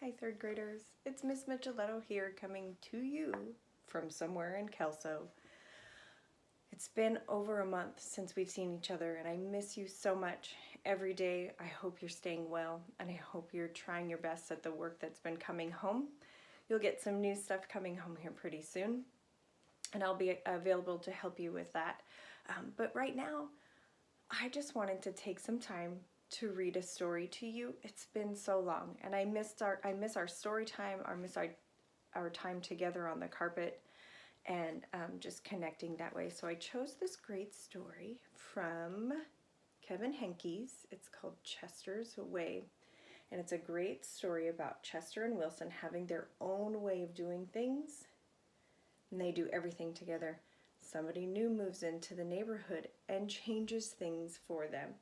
Hi, third graders. It's Miss Micheletto here coming to you from somewhere in Kelso. It's been over a month since we've seen each other and I miss you so much. Every day I hope you're staying well and I hope you're trying your best at the work that's been coming home. You'll get some new stuff coming home here pretty soon and I'll be available to help you with that. But right now, I just wanted to take some time to read a story to you. It's been so long and I miss our story time, our time together on the carpet and just connecting that way. So I chose this great story from Kevin Henke's. It's called Chester's Way. And it's a great story about Chester and Wilson having their own way of doing things. And they do everything together. Somebody new moves into the neighborhood and changes things for them.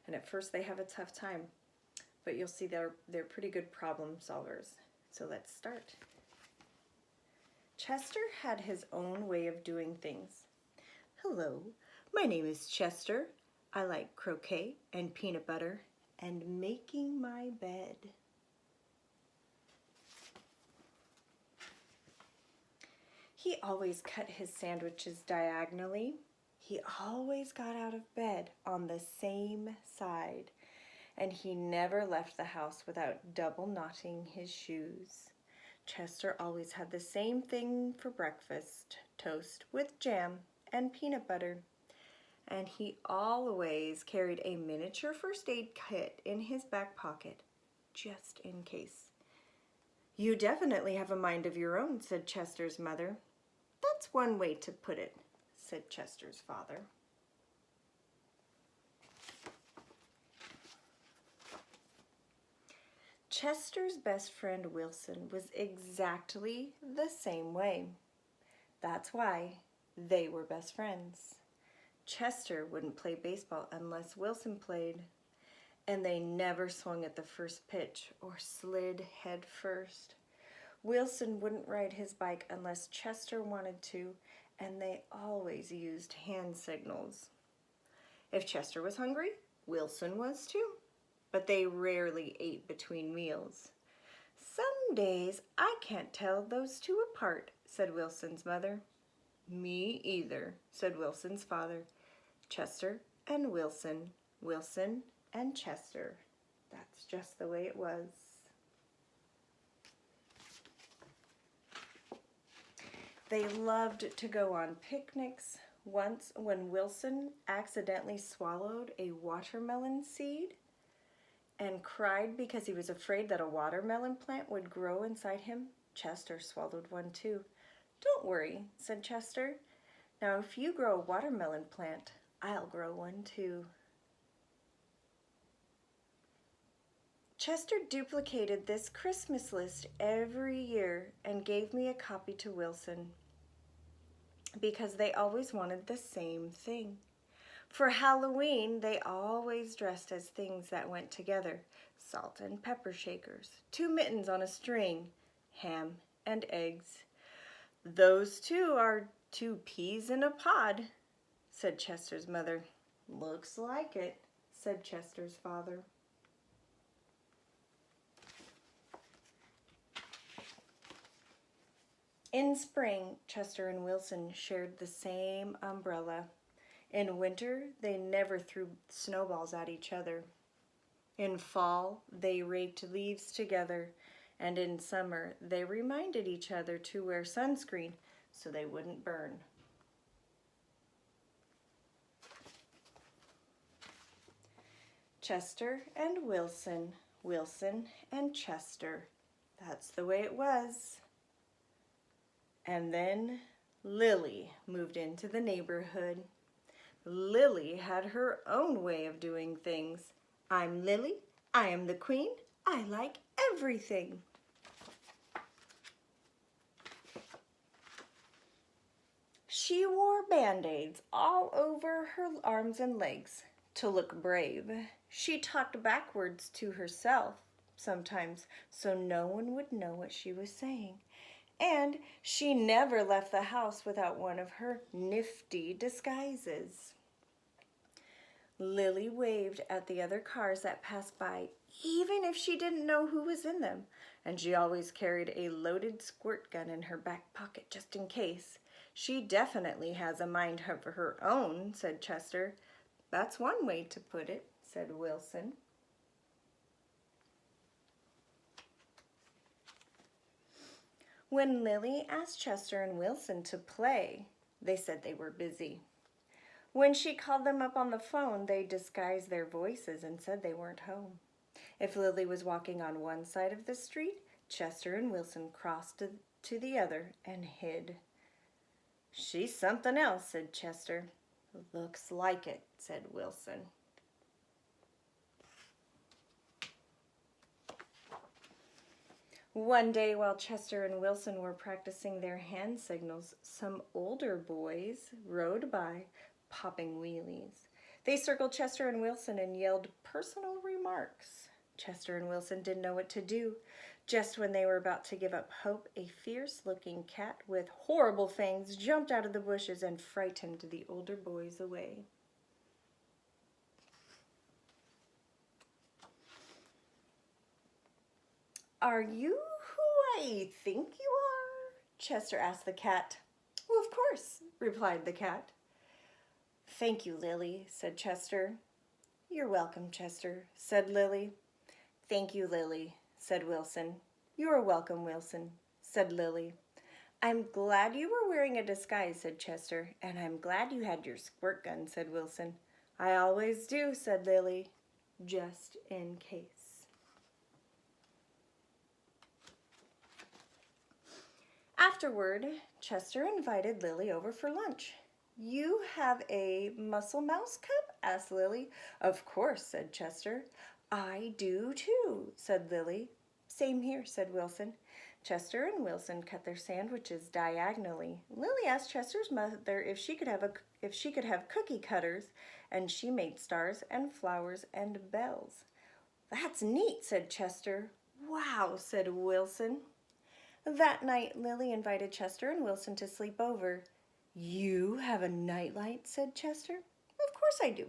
And at first they have a tough time, but you'll see they're pretty good problem solvers. So let's start. Chester had his own way of doing things. Hello, my name is Chester. I like croquet and peanut butter and making my bed. He always cut his sandwiches diagonally. He always got out of bed on the same side, and he never left the house without double knotting his shoes. Chester always had the same thing for breakfast, toast with jam and peanut butter. And he always carried a miniature first aid kit in his back pocket, just in case. You definitely have a mind of your own, said Chester's mother. That's one way to put it, said Chester's father. Chester's best friend Wilson was exactly the same way. That's why they were best friends. Chester wouldn't play baseball unless Wilson played, and they never swung at the first pitch or slid head first. Wilson wouldn't ride his bike unless Chester wanted to, and they always used hand signals. If Chester was hungry, Wilson was too, but they rarely ate between meals. Some days I can't tell those two apart, said Wilson's mother. Me either, said Wilson's father. Chester and Wilson, Wilson and Chester. That's just the way it was. They loved to go on picnics. Once, when Wilson accidentally swallowed a watermelon seed and cried because he was afraid that a watermelon plant would grow inside him, Chester swallowed one too. Don't worry, said Chester. Now if you grow a watermelon plant, I'll grow one too. Chester duplicated this Christmas list every year and gave me a copy to Wilson because they always wanted the same thing. For Halloween, they always dressed as things that went together. Salt and pepper shakers, 2 mittens on a string, ham and eggs. Those two are 2 peas in a pod, said Chester's mother. Looks like it, said Chester's father. In spring, Chester and Wilson shared the same umbrella. In winter, they never threw snowballs at each other. In fall, they raked leaves together, and in summer, they reminded each other to wear sunscreen so they wouldn't burn. Chester and Wilson, Wilson and Chester. That's the way it was. And then Lily moved into the neighborhood. Lily had her own way of doing things. I'm Lily, I am the queen, I like everything. She wore band-aids all over her arms and legs to look brave. She talked backwards to herself sometimes so no one would know what she was saying. And she never left the house without one of her nifty disguises. Lily waved at the other cars that passed by. even if she didn't know who was in them. And she always carried a loaded squirt gun in her back pocket just in case. She definitely has a mind of her own, said Chester. That's one way to put it, said Wilson. When Lily asked Chester and Wilson to play, they said they were busy. When she called them up on the phone, they disguised their voices and said they weren't home. If Lily was walking on one side of the street, Chester and Wilson crossed to the other and hid. She's something else, said Chester. Looks like it, said Wilson. One day while Chester and Wilson were practicing their hand signals, some older boys rode by, popping wheelies. They circled Chester and Wilson and yelled personal remarks. Chester and Wilson didn't know what to do. Just when they were about to give up hope, a fierce-looking cat with horrible fangs jumped out of the bushes and frightened the older boys away. Are you who I think you are? Chester asked the cat. Well, of course, replied the cat. Thank you, Lily, said Chester. You're welcome, Chester, said Lily. Thank you, Lily, said Wilson. You're welcome, Wilson, said Lily. I'm glad you were wearing a disguise, said Chester, and I'm glad you had your squirt gun, said Wilson. I always do, said Lily, just in case. Afterward, Chester invited Lily over for lunch. You have a Muscle Mouse cup? Asked Lily. Of course, said Chester. I do too, said Lily. Same here, said Wilson. Chester and Wilson cut their sandwiches diagonally. Lily asked Chester's mother if she could have cookie cutters, and she made stars and flowers and bells. That's neat, said Chester. Wow, said Wilson. That night, Lily invited Chester and Wilson to sleep over. You have a nightlight, said Chester. Of course I do,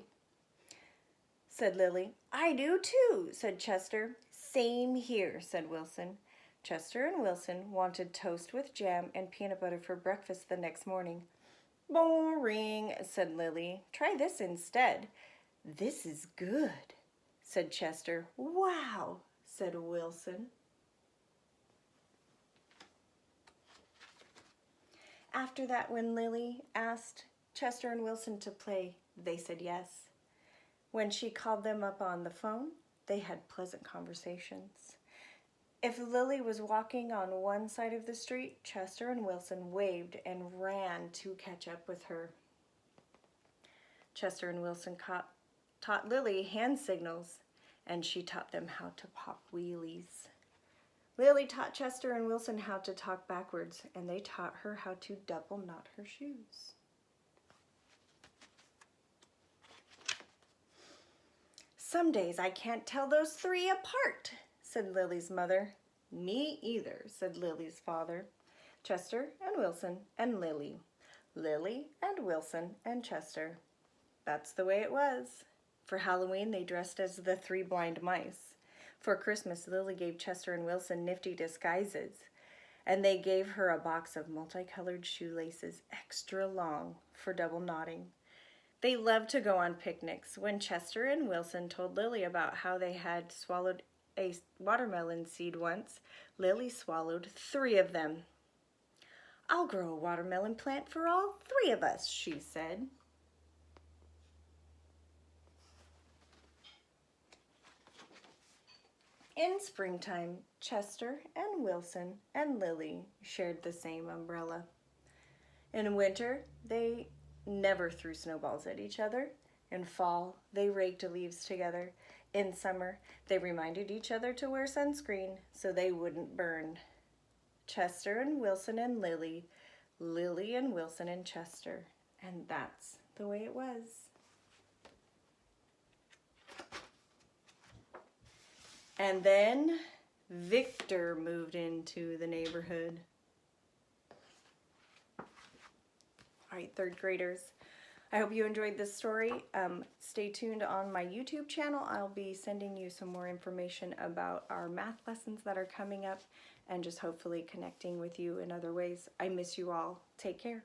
said Lily. I do too, said Chester. Same here, said Wilson. Chester and Wilson wanted toast with jam and peanut butter for breakfast the next morning. Boring, said Lily. Try this instead. This is good, said Chester. Wow, said Wilson. After that, when Lily asked Chester and Wilson to play, they said yes. When she called them up on the phone, they had pleasant conversations. If Lily was walking on one side of the street, Chester and Wilson waved and ran to catch up with her. Chester and Wilson taught Lily hand signals, and she taught them how to pop wheelies. Lily taught Chester and Wilson how to talk backwards, and they taught her how to double knot her shoes. Some days I can't tell those three apart, said Lily's mother. Me either, said Lily's father. Chester and Wilson and Lily. Lily and Wilson and Chester. That's the way it was. For Halloween, they dressed as the three blind mice. For Christmas, Lily gave Chester and Wilson nifty disguises, and they gave her a box of multicolored shoelaces extra long for double knotting. They loved to go on picnics. When Chester and Wilson told Lily about how they had swallowed a watermelon seed once, Lily swallowed 3 of them. I'll grow a watermelon plant for all 3 of us, she said. In springtime, Chester and Wilson and Lily shared the same umbrella. In winter, they never threw snowballs at each other. In fall, they raked leaves together. In summer, they reminded each other to wear sunscreen so they wouldn't burn. Chester and Wilson and Lily, Lily and Wilson and Chester. And that's the way it was. And then Victor moved into the neighborhood. All right, 3rd graders. I hope you enjoyed this story. Stay tuned on my YouTube channel. I'll be sending you some more information about our math lessons that are coming up and just hopefully connecting with you in other ways. I miss you all. Take care.